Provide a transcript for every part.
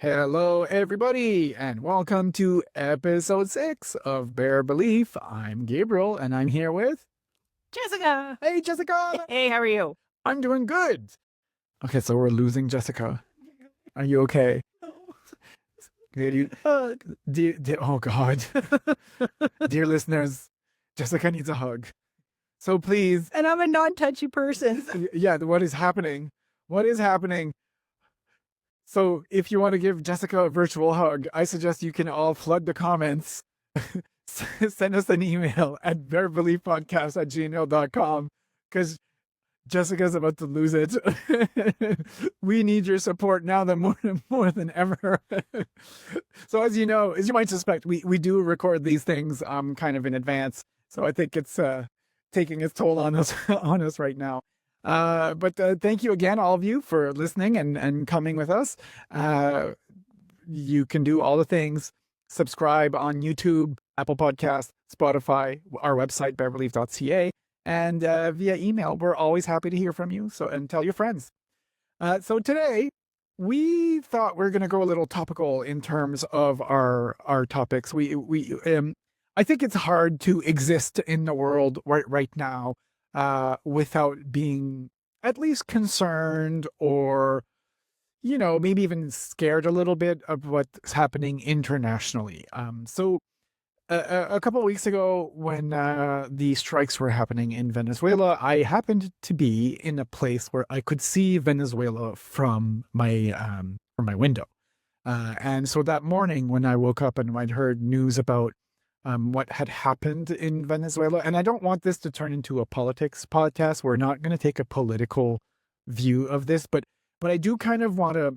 Hello, everybody, and welcome to episode 6 of Bear Belief. I'm Gabriel, and I'm here with Jessica. Hey, Jessica. Hey, how are you? I'm doing good. Okay, so we're losing Jessica. Are you okay? Did you, oh God, dear listeners, Jessica needs a hug. So please, And I'm a non-touchy person. yeah, what is happening? What is happening? So if you want to give Jessica a virtual hug, I suggest you can all flood the comments. Send us an email at bearbeliefpodcast@gmail.com because Jessica's about to lose it. We need your support now more than ever. So as you know, as you might suspect, we do record these things kind of in advance. So I think it's taking its toll on us right now. But thank you again, all of you, for listening and coming with us. You can do all the things. Subscribe on YouTube, Apple Podcasts, Spotify, our website, bearbelief.ca, and via email. We're always happy to hear from you. And tell your friends. So today, we thought we are going to go a little topical in terms of our topics. I think it's hard to exist in the world right now without being at least concerned or, maybe even scared a little bit of what's happening internationally. So a couple of weeks ago, when the strikes were happening in Venezuela, I happened to be in a place where I could see Venezuela from my window. And so that morning, when I woke up and I'd heard news about what had happened in Venezuela, and I don't want this to turn into a politics podcast. We're not going to take a political view of this, but I do kind of want to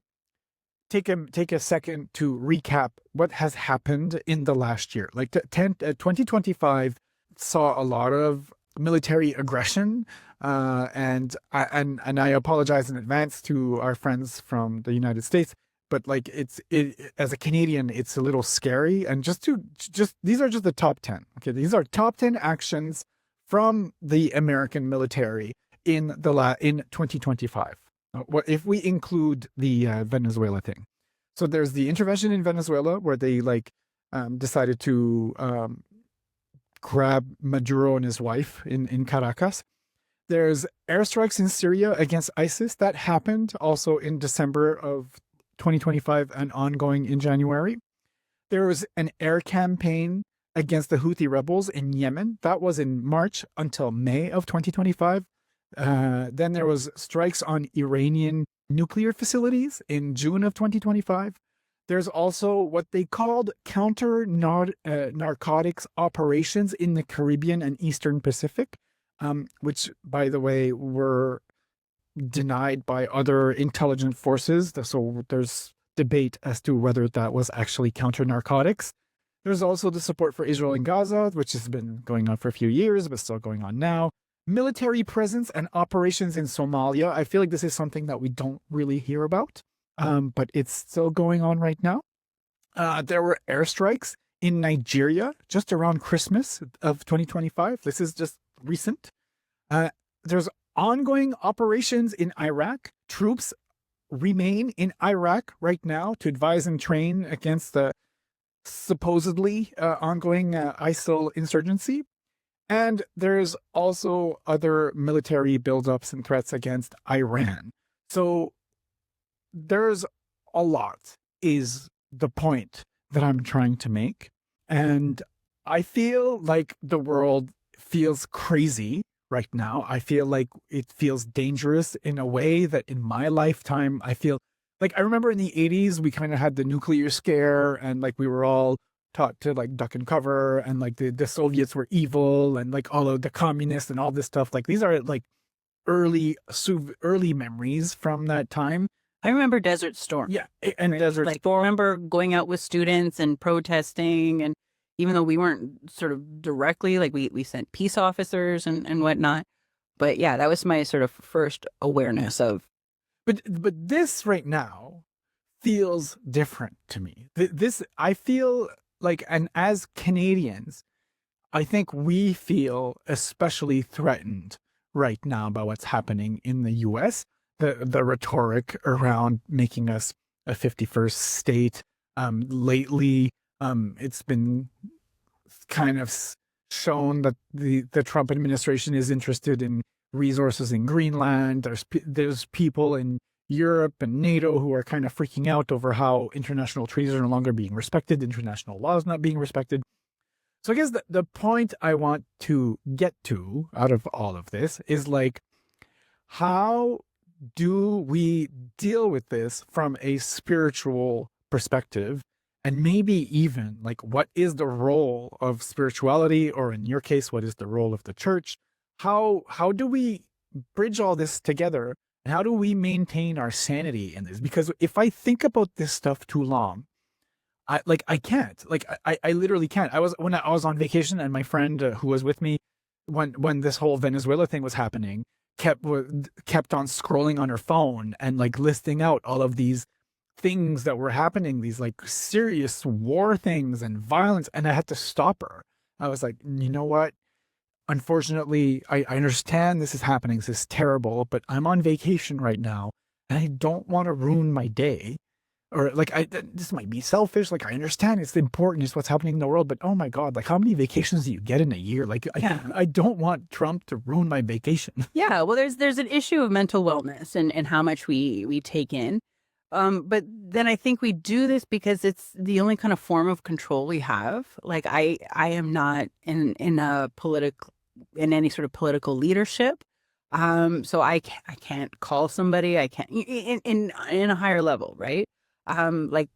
take a second to recap what has happened in the last year. Like 2025 saw a lot of military aggression, and I apologize in advance to our friends from the United States. But like as a Canadian, it's a little scary. And just these are just the top 10. Okay, these are top 10 actions from the American military in 2025. What if we include the Venezuela thing? So there's the intervention in Venezuela where they decided to grab Maduro and his wife in Caracas. There's airstrikes in Syria against ISIS that happened also in December of 2025 and ongoing in January. There was an air campaign against the Houthi rebels in Yemen. That was in March until May of 2025. Then there was strikes on Iranian nuclear facilities in June of 2025. There's also what they called counter narcotics operations in the Caribbean and Eastern Pacific, which, by the way, were denied by other intelligent forces. So there's debate as to whether that was actually counter narcotics. There's also the support for Israel in Gaza, which has been going on for a few years, but still going on now. Military presence and operations in Somalia. I feel like this is something that we don't really hear about, but it's still going on right now. There were airstrikes in Nigeria just around Christmas of 2025. This is just recent. There's ongoing operations in Iraq. Troops remain in Iraq right now to advise and train against the supposedly ongoing ISIL insurgency. And there's also other military buildups and threats against Iran. So there's a lot, is the point that I'm trying to make. And I feel like the world feels crazy right now. I feel like it feels dangerous in a way that in my lifetime, I feel like I remember in the 80s, we kind of had the nuclear scare and like we were all taught to like duck and cover and like the Soviets were evil and like all of the communists and all this stuff. Like these are like early memories from that time. I remember Desert Storm. Yeah. And Desert Storm. I remember going out with students and protesting, and even though we weren't sort of directly, like we sent peace officers and whatnot. But yeah, that was my sort of first awareness of. But this right now feels different to me. This, I feel like, and as Canadians, I think we feel especially threatened right now by what's happening in the US. The rhetoric around making us a 51st state. Lately, it's been kind of shown that the Trump administration is interested in resources in Greenland. There's people in Europe and NATO who are kind of freaking out over how international treaties are no longer being respected, international laws not being respected. So I guess the point I want to get to out of all of this is like, how do we deal with this from a spiritual perspective? And maybe even like, what is the role of spirituality, or in your case, what is the role of the church? How do we bridge all this together? And how do we maintain our sanity in this? Because if I think about this stuff too long, I can't. I literally can't. When I was on vacation, and my friend who was with me when this whole Venezuela thing was happening kept on scrolling on her phone and like listing out all of these things that were happening, these like serious war things and violence, and I had to stop her. I was like, you know what? Unfortunately, I understand this is happening. This is terrible, but I'm on vacation right now, and I don't want to ruin my day. Or like, this might be selfish. Like, I understand it's important, it's what's happening in the world, but oh my God, like, how many vacations do you get in a year? Like, I don't want Trump to ruin my vacation. Yeah, well, there's an issue of mental wellness and how much we take in. But then I think we do this because it's the only kind of form of control we have. Like, I am not in any sort of political leadership. So I can't call somebody. I can't in a higher level, right? I,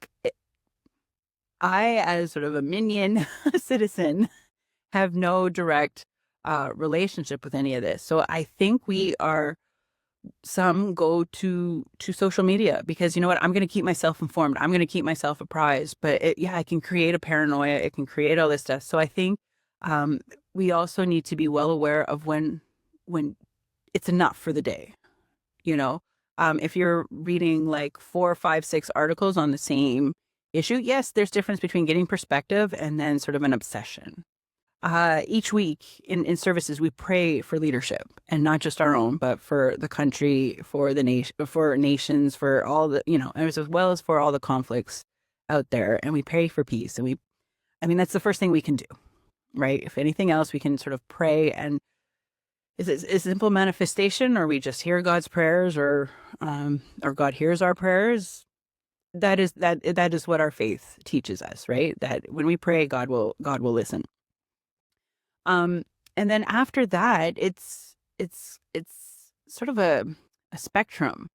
as sort of a minion citizen, have no direct relationship with any of this. So I think some go to social media because, you know what, I'm going to keep myself informed. I'm going to keep myself apprised. But it can create a paranoia. It can create all this stuff. So I think we also need to be well aware of when it's enough for the day, you know. If you're reading like 4, 5, 6 articles on the same issue, yes, there's difference between getting perspective and then sort of an obsession. Each week in services, we pray for leadership, and not just our own, but for the country, for the nation, for nations, for all the, you know, as well as for all the conflicts out there. And we pray for peace. And that's the first thing we can do, right? If anything else, we can sort of pray. And is it a simple manifestation, or we just hear God's prayers, or God hears our prayers? That is what our faith teaches us, right? That when we pray, God will listen. And then after that, it's sort of a spectrum.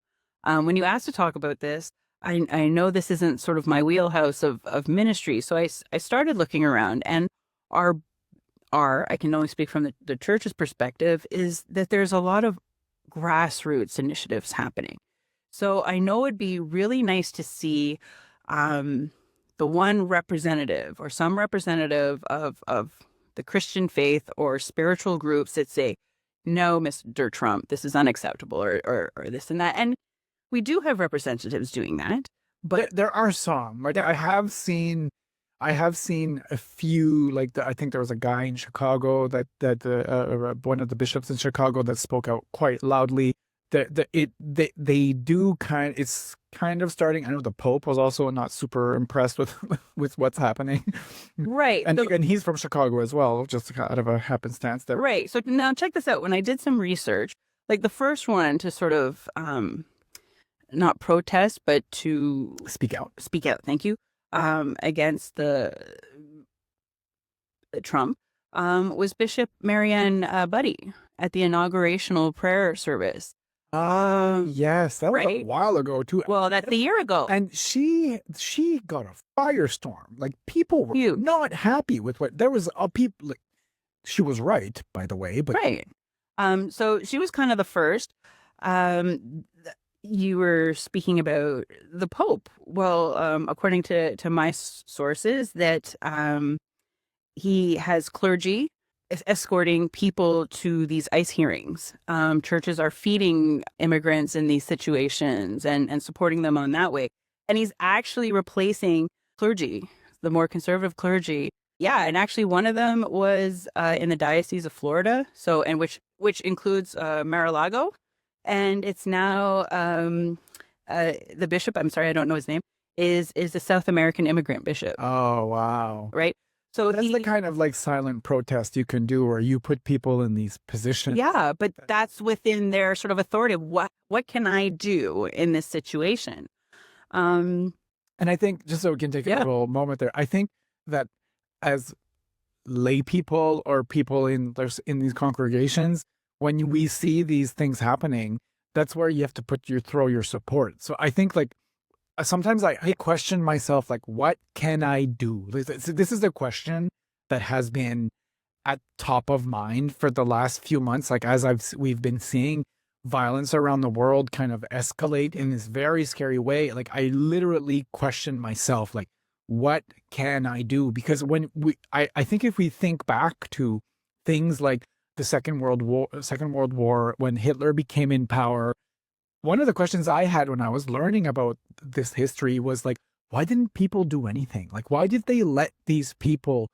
When you asked to talk about this, I know this isn't sort of my wheelhouse of ministry. So I started looking around, and I can only speak from the church's perspective, is that there's a lot of grassroots initiatives happening. So I know it'd be really nice to see the one representative or some representative of the Christian faith or spiritual groups that say, no, Mr. Trump, this is unacceptable, or this and that. And we do have representatives doing that. But there are some, right? I have seen a few, like I think there was a guy in Chicago that one of the bishops in Chicago that spoke out quite loudly. They do it's kind of starting. I know the Pope was also not super impressed with what's happening, right? And he's from Chicago as well, just out of a happenstance there. Right. So now check this out. When I did some research, like the first one to sort of not protest, but to speak out. Thank you. Against the Trump was Bishop Marianne Buddy at the inaugurational prayer service. Yes, that was a while ago too. Well, that's a year ago. And she got a firestorm. Like, people were not happy with what there was. People. Like, she was right, by the way, but right. So she was kind of the first. You were speaking about the Pope. Well, according to my sources, that he has clergy escorting people to these ICE hearings. Churches are feeding immigrants in these situations and supporting them on that way. And he's actually replacing clergy, the more conservative clergy. Yeah, and actually one of them was in the Diocese of Florida, so which includes Mar-a-Lago. And it's now the bishop, I'm sorry, I don't know his name, is a South American immigrant bishop, Oh, wow. right? So That's the kind of like silent protest you can do where you put people in these positions. yeah, but that's within their sort of authority. What can I do in this situation? And I think, just so we can take a Yeah. little moment there, I think that as lay people or people in these congregations, when we see these things happening, that's where you have to throw your support. So I think like sometimes I question myself, like, what can I do? This is a question that has been at top of mind for the last few months. Like as we've been seeing violence around the world kind of escalate in this very scary way. Like I literally question myself, like, what can I do? Because when I think if we think back to things like the Second World War, when Hitler became in power, one of the questions I had when I was learning about this history was like, why didn't people do anything? Like, why did they let these people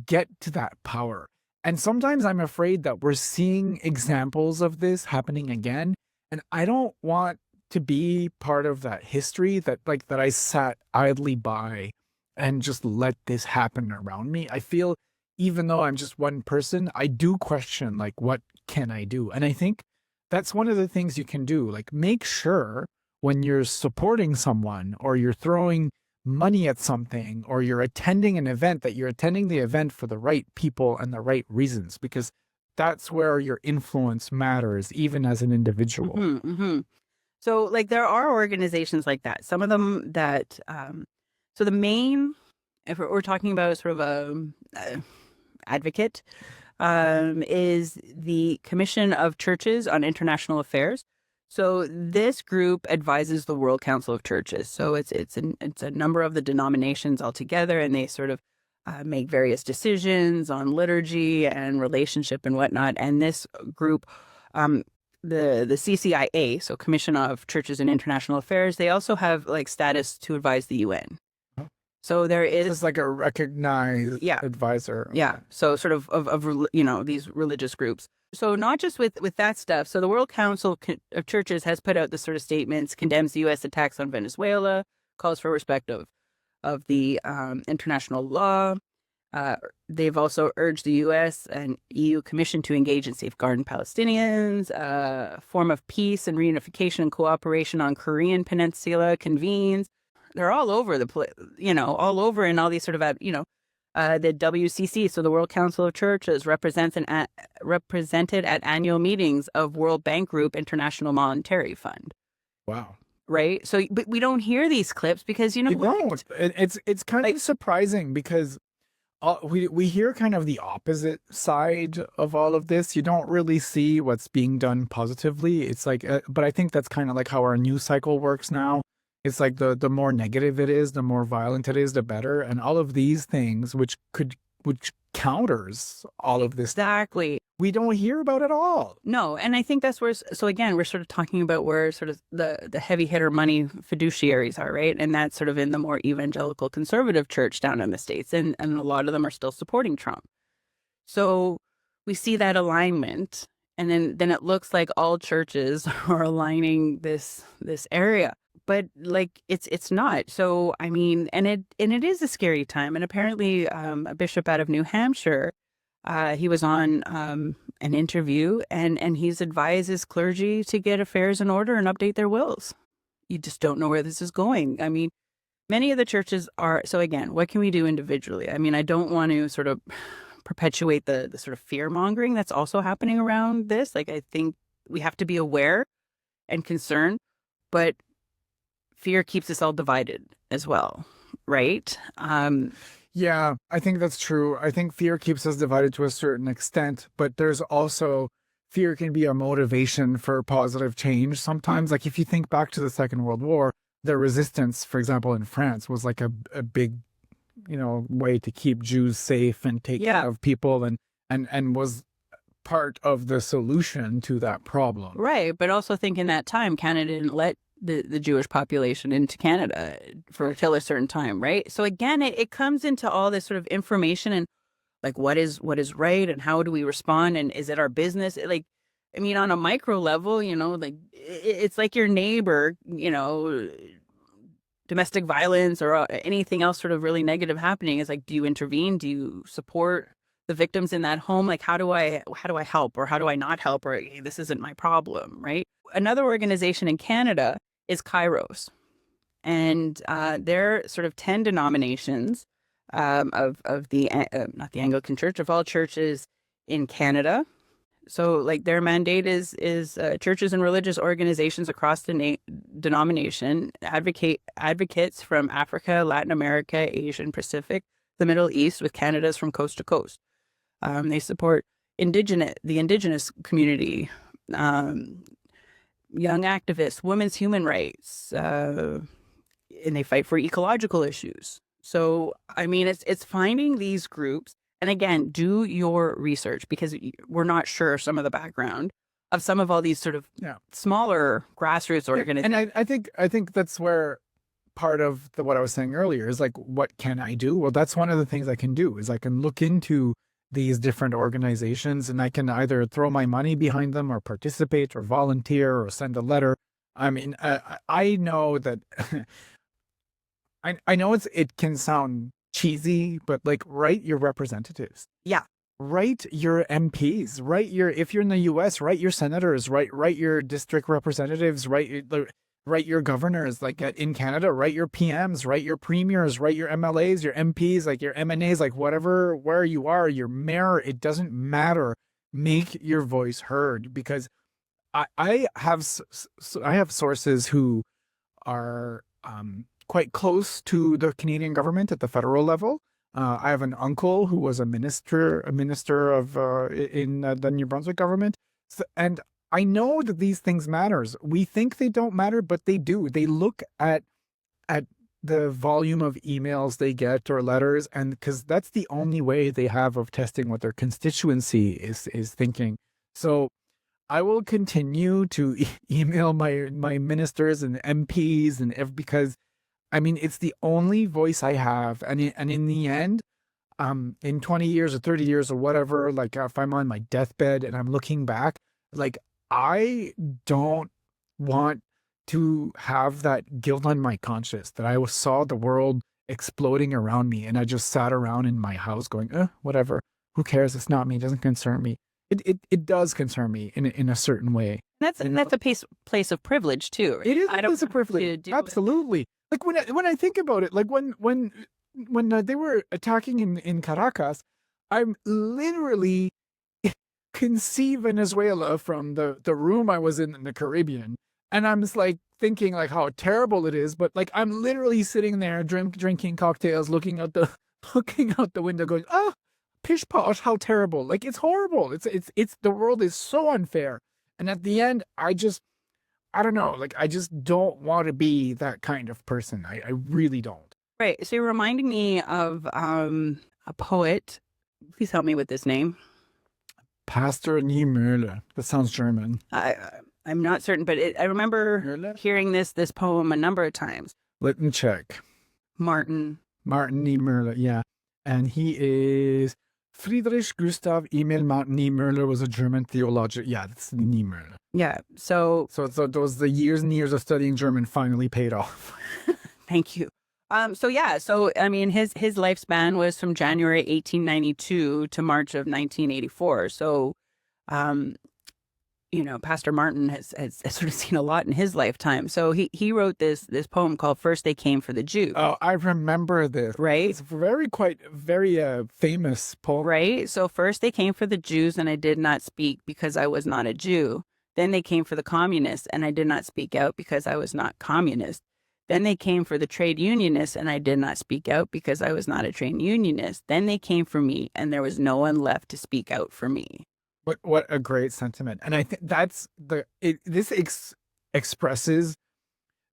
get to that power? And sometimes I'm afraid that we're seeing examples of this happening again. And I don't want to be part of that history that I sat idly by and just let this happen around me. I feel even though I'm just one person, I do question, like, what can I do? And I think that's one of the things you can do. Like, make sure when you're supporting someone or you're throwing money at something or you're attending an event, that you're attending the event for the right people and the right reasons, because that's where your influence matters, even as an individual. So like there are organizations like that. Some of them that, so the main, if we're talking about sort of a advocate, is the Commission of Churches on International Affairs. So this group advises the World Council of Churches. So it's a number of the denominations all together, and they sort of make various decisions on liturgy and relationship and whatnot. And this group, the CCIA, so Commission of Churches in International Affairs, they also have like status to advise the UN. So there is It's like a recognized advisor. Yeah. So sort of these religious groups. So not just with that stuff. So the World Council of Churches has put out this sort of statements, condemns the U.S. attacks on Venezuela, calls for respect of the international law. They've also urged the U.S. and EU Commission to engage in safeguarding Palestinians, form of peace and reunification and cooperation on Korean Peninsula convenes. They're all over the place, all over in all these sort of, the WCC, so the World Council of Churches, represented at annual meetings of World Bank Group International Monetary Fund. Wow. Right. So, but we don't hear these clips because, You don't. It's kind of surprising because we hear kind of the opposite side of all of this. You don't really see what's being done positively. It's like, but I think that's kind of like how our news cycle works now. It's like the more negative it is, the more violent it is, the better. And all of these things, which counters all of this. Exactly. We don't hear about it all. No. And I think that's where, so again, we're sort of talking about where sort of the heavy hitter money fiduciaries are, right? And that's sort of in the more evangelical conservative church down in the States. And a lot of them are still supporting Trump. So we see that alignment. And then it looks like all churches are aligning this area. But like it's not. So I mean, and it is a scary time. And apparently, a bishop out of New Hampshire, he was on an interview, and he's advised his clergy to get affairs in order and update their wills. You just don't know where this is going. I mean, many of the churches are. So again, what can we do individually? I mean, I don't want to sort of perpetuate the sort of fear mongering that's also happening around this. Like, I think we have to be aware and concerned, but fear keeps us all divided as well, right? Yeah, I think that's true. I think fear keeps us divided to a certain extent, but there's also fear can be a motivation for positive change sometimes. Like if you think back to the Second World War, the resistance, for example, in France was like a big, way to keep Jews safe and take care of people and was part of the solution to that problem. Right, but also think in that time, Canada didn't let the Jewish population into Canada till a certain time, right? So again, it comes into all this sort of information and like what is right and how do we respond and is it our business? Like I mean, on a micro level, like it's like your neighbor, domestic violence or anything else sort of really negative happening is like, do you intervene? Do you support the victims in that home? Like, how do I help, or how do I not help, or hey, this isn't my problem, right? Another organization in Canada is Kairos, and they're sort of 10 denominations of the not the Anglican Church, of all churches in Canada. So, like, their mandate is churches and religious organizations across the denomination advocates from Africa, Latin America, Asia, and Pacific, the Middle East, with Canada's from coast to coast. They support the indigenous community, young activists, women's human rights, and they fight for ecological issues. So, I mean, it's finding these groups. And again, do your research, because we're not sure some of the background of some of all these sort of smaller grassroots organizations. And I think that's where part of what I was saying earlier is like, what can I do? Well, that's one of the things I can do is I can look into these different organizations, and I can either throw my money behind them or participate or volunteer or send a letter. I mean, I know that I know it can sound cheesy, but like, write your representatives. Yeah. Write your MPs, if you're in the US, write your senators, write your district representatives, write your governors, like in Canada, write your PMs, write your premiers, write your MLAs, your MPs, like your MNAs, like whatever, where you are, your mayor, it doesn't matter. Make your voice heard, because I have sources who are quite close to the Canadian government at the federal level. I have an uncle who was a minister of in the New Brunswick government, and I know that these things matters. We think they don't matter, but they do. They look at the volume of emails they get or letters, and because that's the only way they have of testing what their constituency is thinking. So I will continue to email my ministers and MPs because, I mean, it's the only voice I have. And in the end, in 20 years or 30 years or whatever, like if I'm on my deathbed and I'm looking back, like, I don't want to have that guilt on my conscience that I saw the world exploding around me and I just sat around in my house going, whatever, who cares? It's not me. It doesn't concern me. It does concern me in a certain way. That's a place of privilege too. Right? It is a place of privilege. Absolutely. Like when I think about it, like when they were attacking in Caracas, I'm literally can see Venezuela from the room I was in the Caribbean, and I'm just like thinking like how terrible it is. But like I'm literally sitting there drinking cocktails, looking out the window, going, pish posh, how terrible! Like, it's horrible. It's the world is so unfair. And at the end, I don't know. Like, I just don't want to be that kind of person. I really don't. Right. So you're reminding me of a poet. Please help me with this name. Pastor Niemöller. That sounds German. I'm not certain, but I remember hearing this poem a number of times. Let me check. Martin Niemöller, yeah. And he is Friedrich Gustav Emil Martin Niemöller was a German theologian. Yeah, that's Niemöller. Yeah. So those the years and years of studying German finally paid off. Thank you. So I mean, his lifespan was from January 1892 to March of 1984. So, Pastor Martin has sort of seen a lot in his lifetime. So he wrote this poem called "First They Came for the Jew." Oh, I remember this. Right, it's very famous poem. Right. So first they came for the Jews, and I did not speak because I was not a Jew. Then they came for the communists, and I did not speak out because I was not communist. Then they came for the trade unionists, and I did not speak out because I was not a trade unionist. Then they came for me, and there was no one left to speak out for me. But what a great sentiment. And I think that's this expresses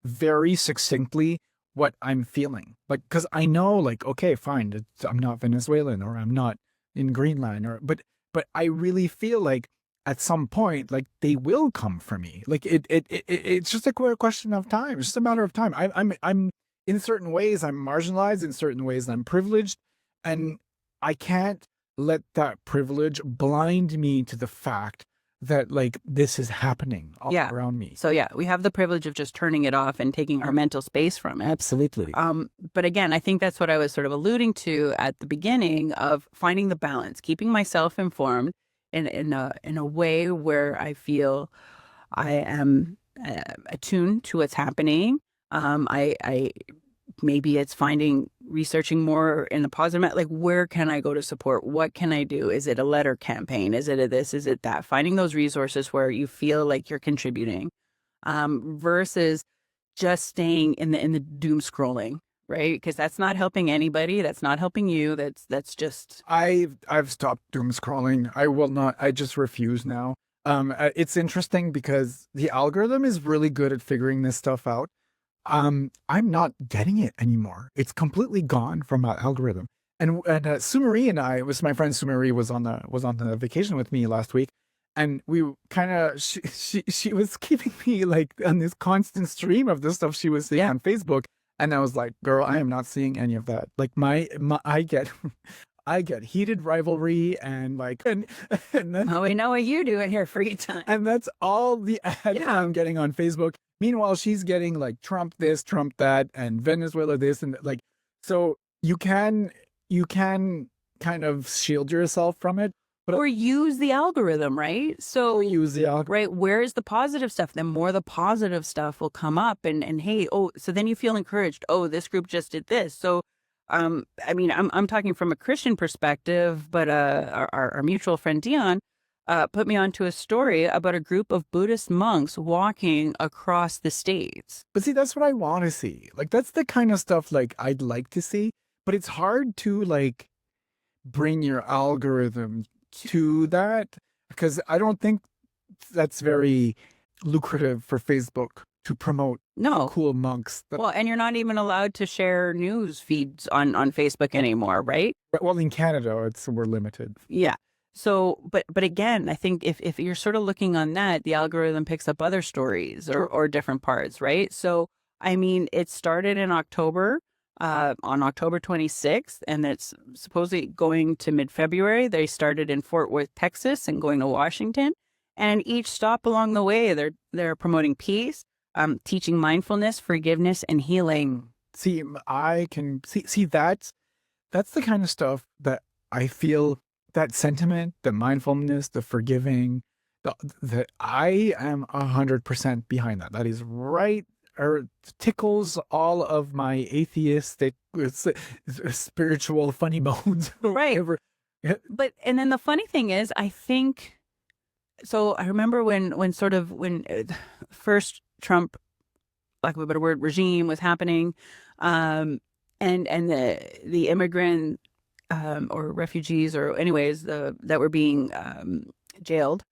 very succinctly what I'm feeling. Like, because I know, like, okay, fine, I'm not Venezuelan or I'm not in Greenland, but I really feel like at some point, like, they will come for me. Like it's just a question of time. It's just a matter of time. I'm in certain ways I'm marginalized, in certain ways I'm privileged, and I can't let that privilege blind me to the fact that like this is happening all Yeah. around me. So yeah, we have the privilege of just turning it off and taking our mental space from it. Absolutely. But again, I think that's what I was sort of alluding to at the beginning of finding the balance, keeping myself informed in a way where I feel I am attuned to what's happening. I maybe it's researching more in a positive, like where can I go to support? What can I do? Is it a letter campaign? Is it a this? Is it that? Finding those resources where you feel like you're contributing, versus just staying in the doom scrolling, right? Because that's not helping anybody. That's not helping you. That's just. I've stopped doom scrolling. I will not. I just refuse now. It's interesting because the algorithm is really good at figuring this stuff out. I'm not getting it anymore. It's completely gone from my algorithm. And Sumari and I, it was my friend Sumari was on the vacation with me last week, and we kind of she was keeping me like on this constant stream of the stuff she was seeing on Facebook, and I was like, girl, I am not seeing any of that. Like my I get I get heated rivalry and like and then, Oh, we know what you do in your free time. and that's all the ads I'm getting on Facebook. Meanwhile, she's getting like Trump this, Trump that, and Venezuela this, and like, so you can kind of shield yourself from it, but Or use the algorithm, right? So use the algorithm. right, where's the positive stuff? Then more of the positive stuff will come up, and hey, oh, so then you feel encouraged. Oh, this group just did this. So, I mean, I'm talking from a Christian perspective, but our mutual friend Dion put me onto a story about a group of Buddhist monks walking across the states. But see, that's what I want to see. Like, that's the kind of stuff like I'd like to see, but it's hard to like bring your algorithm to that because I don't think that's very lucrative for Facebook to promote No. cool monks. Well, and you're not even allowed to share news feeds on Facebook anymore, right? Well, in Canada, we're limited. Yeah. So, but again, I think if you're sort of looking on that, the algorithm picks up other stories or different parts, right? So, I mean, it started in October, on October 26th, and it's supposedly going to mid-February. They started in Fort Worth, Texas, and going to Washington. And each stop along the way, they're promoting peace, teaching mindfulness, forgiveness, and healing. See, I can see that's the kind of stuff that I feel, that sentiment, the mindfulness, the forgiving, that I am 100% behind that. That is right, or tickles all of my atheistic, spiritual funny bones. Right. But, and then the funny thing is, I think, so I remember when first Trump, lack of a better word, regime was happening, and the immigrant or refugees or anyways that were being jailed,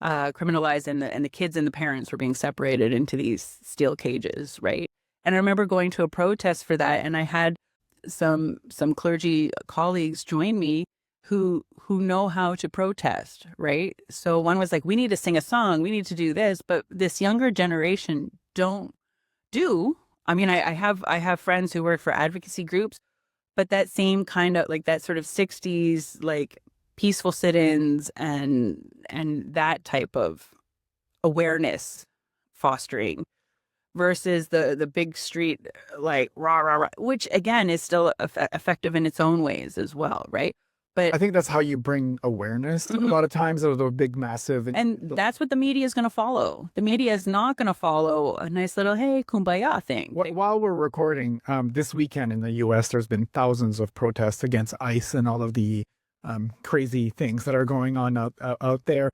criminalized, and the kids and the parents were being separated into these steel cages, right? And I remember going to a protest for that, and I had some clergy colleagues join me who know how to protest, right? So one was like, we need to sing a song, we need to do this, but this younger generation don't do. I mean, I have friends who work for advocacy groups, but that same kind of like that sort of 60s like peaceful sit-ins and that type of awareness fostering versus the big street like rah rah rah, which again is still effective in its own ways as well, right? But I think that's how you bring awareness. A lot of times, of the big, massive, and that's what the media is going to follow. The media is not going to follow a nice little hey kumbaya thing. While we're recording, this weekend in the U.S., there's been thousands of protests against ICE and all of the crazy things that are going on out there.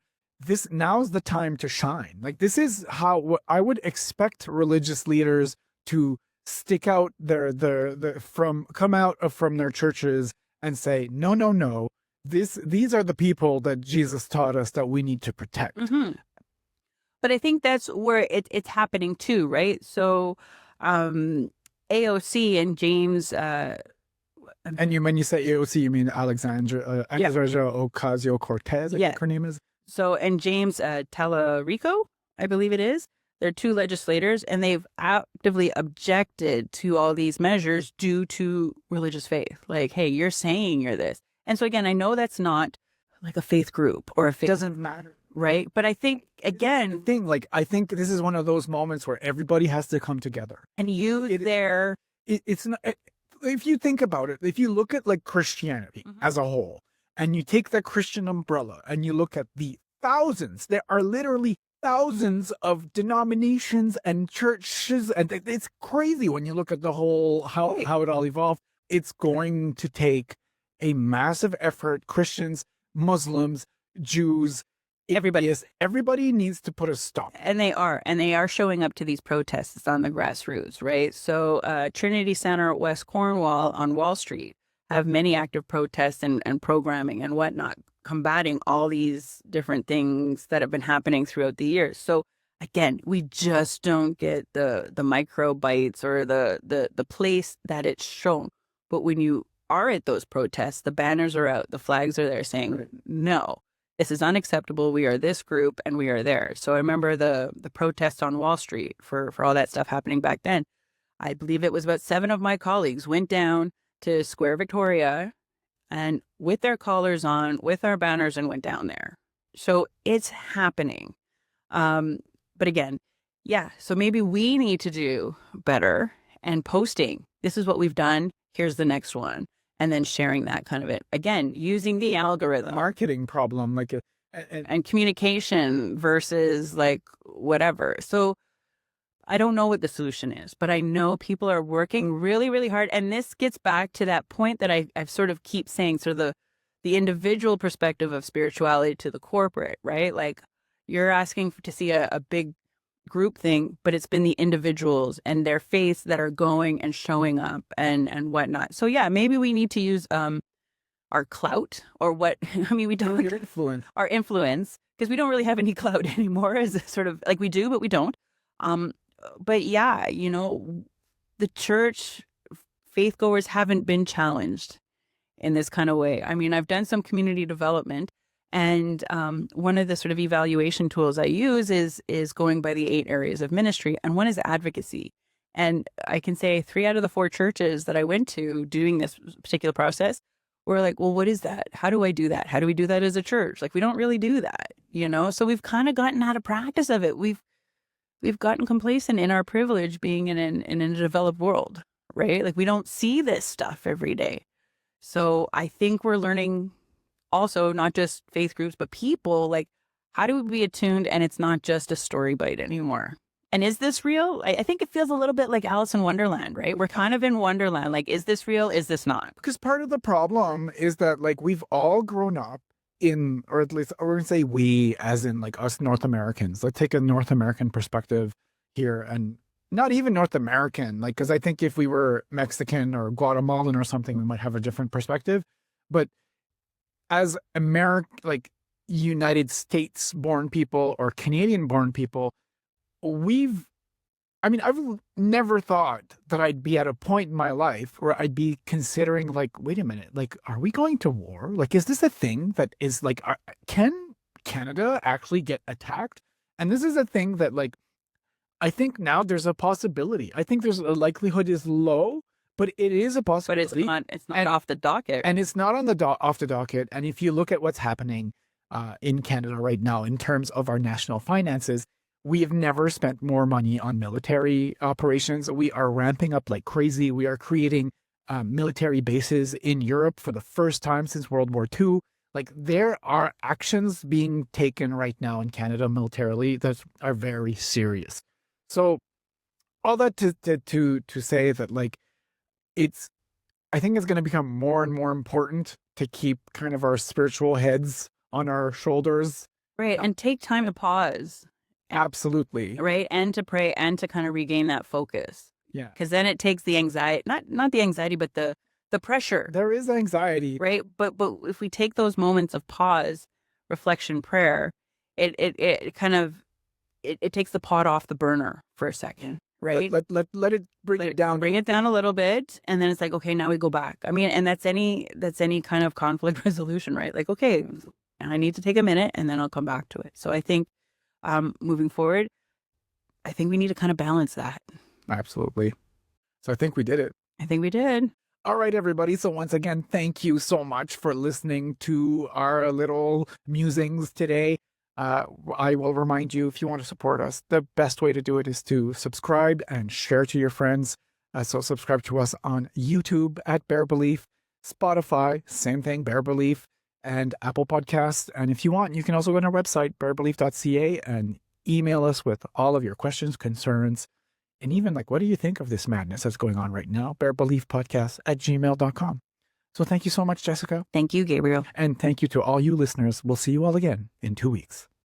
Now's the time to shine. Like, this is how I would expect religious leaders to stick out come out from their churches and say, no, these are the people that Jesus taught us that we need to protect. Mm-hmm. But I think that's where it's happening too, right? So AOC and James. And when you say AOC, you mean Alexandria Ocasio-Cortez, I think her name is. So, and James Tallarico, I believe it is. They're two legislators, and they've actively objected to all these measures due to religious faith. Like, hey, you're saying you're this. And so again, I know that's not like a faith group or a faith. It doesn't matter. right? But I think, again, I think this is one of those moments where everybody has to come together. and use their It's not, if you think about it, if you look at like Christianity as a whole, and you take the Christian umbrella and you look at the thousands, there are literally thousands of denominations and churches, and it's crazy when you look at the whole how it all evolved. It's going to take a massive effort. Christians, Muslims, Jews, everybody needs to put a stop. And they are showing up to these protests on the grassroots, right? So Trinity Center at West Cornwall on Wall Street have many active protests and programming and whatnot, combating all these different things that have been happening throughout the years. So again, we just don't get the micro bites or the place that it's shown. But when you are at those protests, the banners are out, the flags are there saying, no, this is unacceptable. We are this group and we are there. So I remember the protests on Wall Street for all that stuff happening back then. I believe it was about 7 of my colleagues went down to Square Victoria and with their collars on, with our banners, and went down there. So it's happening. But again, yeah, so maybe we need to do better and posting. This is what we've done. Here's the next one. And then sharing that kind of it. Again, using the algorithm. Marketing problem, and communication versus like whatever. So I don't know what the solution is, but I know people are working really, really hard. And this gets back to that point that I've sort of keep saying, sort of the individual perspective of spirituality to the corporate, right? Like you're asking to see a big group thing, but it's been the individuals and their faiths that are going and showing up and whatnot. So yeah, maybe we need to use our clout or what, I mean, we don't our influence, because we don't really have any clout anymore, as sort of like we do, but we don't. But yeah, you know, the church faithgoers haven't been challenged in this kind of way. I mean, I've done some community development, and one of the sort of evaluation tools I use is going by the 8 areas of ministry, and one is advocacy. And I can say 3 out of the 4 churches that I went to doing this particular process were like, well, what is that? How do I do that? How do we do that as a church? Like, we don't really do that, you know? So we've kind of gotten out of practice of it. We've gotten complacent in our privilege being in a developed world, right? Like we don't see this stuff every day. So I think we're learning also, not just faith groups, but people, like, how do we be attuned and it's not just a story bite anymore? And is this real? I think it feels a little bit like Alice in Wonderland, right? We're kind of in Wonderland. Like, is this real? Is this not? Because part of the problem is that, like, we've all grown up in, or at least we're going to say we, as in like us North Americans. Let's take a North American perspective here, and not even North American, like, because I think if we were Mexican or Guatemalan or something, we might have a different perspective. But as like United States born people or Canadian born people, I've never thought that I'd be at a point in my life where I'd be considering, like, wait a minute, like, are we going to war? Like, is this a thing that is like, can Canada actually get attacked? And this is a thing that, like, I think now there's a possibility. I think there's a likelihood is low, but it is a possibility. But it's not off the docket. And it's not on off the docket. And if you look at what's happening in Canada right now in terms of our national finances, we have never spent more money on military operations. We are ramping up like crazy. We are creating military bases in Europe for the first time since World War II. Like, there are actions being taken right now in Canada militarily that are very serious. So all that to say that, like, I think it's going to become more and more important to keep kind of our spiritual heads on our shoulders. Right. And take time to pause. Absolutely. Right. And to pray and to kind of regain that focus. Yeah. Because then it takes the anxiety, not the anxiety, but the pressure. There is anxiety. Right. But if we take those moments of pause, reflection, prayer, it kind of, it takes the pot off the burner for a second. Right. Let it bring it down. Bring it down a little bit. And then it's like, okay, now we go back. I mean, and that's any kind of conflict resolution, right? Like, okay, I need to take a minute and then I'll come back to it. So I think moving forward, I think we need to kind of balance that. Absolutely. So I think we did it. I think we did. All right, everybody. So once again, thank you so much for listening to our little musings today. I will remind you, if you want to support us, the best way to do it is to subscribe and share to your friends. So subscribe to us on YouTube at Bear Belief, Spotify, same thing, Bear Belief, and Apple Podcasts. And if you want, you can also go on our website, bearbelief.ca, and email us with all of your questions, concerns, and even like, what do you think of this madness that's going on right now? bearbeliefpodcast@gmail.com. So thank you so much, Jessica. Thank you, Gabriel. And thank you to all you listeners. We'll see you all again in 2 weeks.